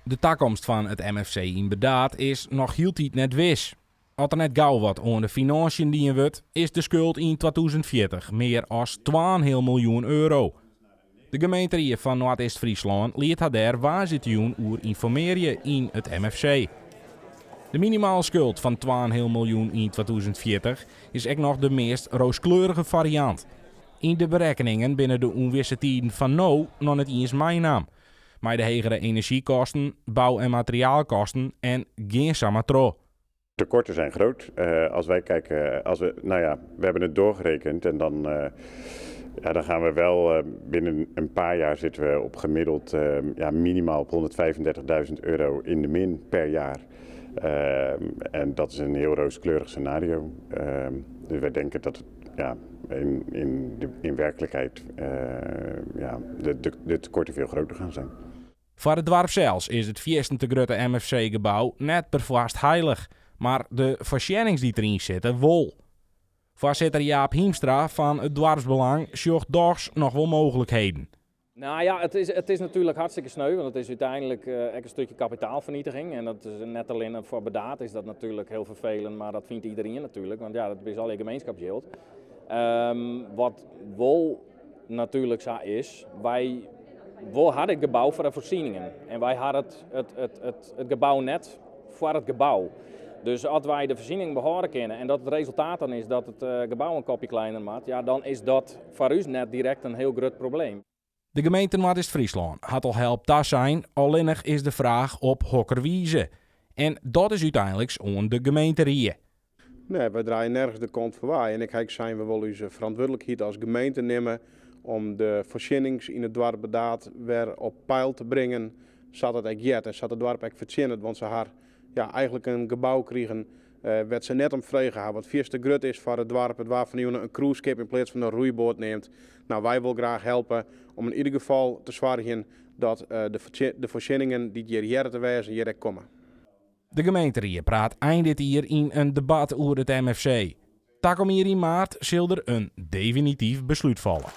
De toekomst van het MFC in Bedaat is nog heel tijd net wis. Als er net gauw wat aan de financiën dienen wordt, is de schuld in 2040 meer dan 2,5 miljoen euro. De gemeente van Noord-Est-Friesland liet haar daar waarschuwen over informeren in het MFC. De minimale schuld van 2,5 miljoen in 2040 is echt nog de meest rooskleurige variant. In de berekeningen binnen de onwisse tijden van nu nog niet eens mijn naam. Maar de hogere energiekosten, bouw- en materiaalkosten en geen samatro. Tekorten zijn groot. Als wij kijken, we hebben het doorgerekend en dan gaan we wel binnen een paar jaar zitten we op gemiddeld minimaal op 135.000 euro in de min per jaar. En dat is een heel rooskleurig scenario. Dus wij denken dat het in werkelijkheid de tekorten veel groter gaan zijn. Voor het dorp zelfs is het vierste te grote MFC-gebouw net pervast heilig. Maar de voorzieningen die erin zitten, wol. Voorzitter Jaap Hiemstra van het Dorpsbelang zocht dochs nog wel mogelijkheden. Nou ja, het is natuurlijk hartstikke sneu, want het is uiteindelijk een stukje kapitaalvernietiging. En dat is net alleen voor Bedaat is dat natuurlijk heel vervelend, maar dat vindt iedereen natuurlijk, want ja, dat is al je gemeenschapsgeld. Wat wel natuurlijk zo is, wij hadden het gebouw voor de voorzieningen. En wij hadden het gebouw net voor het gebouw. Dus als wij de voorziening behouden kunnen en dat het resultaat dan is dat het gebouw een kopje kleiner maakt, ja, dan is dat voor u net direct een heel groot probleem. De gemeente Noord-Est-Friesland had al help daar zijn, alleen is de vraag op hokkerwijze. En dat is uiteindelijk aan de gemeente Rieën. Nee, wij draaien nergens de kont voorbij. En ik zijn we wel onze verantwoordelijkheid als gemeente nemen om de voorzieningen in het dorp Bedaat weer op peil te brengen. Zat het echt jet en zat het dorp echt verzinnen, want ze haar eigenlijk een gebouw kregen, werd ze net om vregen. Wat vierste grut is voor het dorp, het waarvan nu een cruiseschip in plaats van een roeiboot neemt. Nou, wij willen graag helpen om in ieder geval te zorgen dat de voorzieningen die hier te wijzen hier komen. De gemeente Rieën praat eind dit jaar in een debat over het MFC. Takom hier in maart zal er een definitief besluit vallen.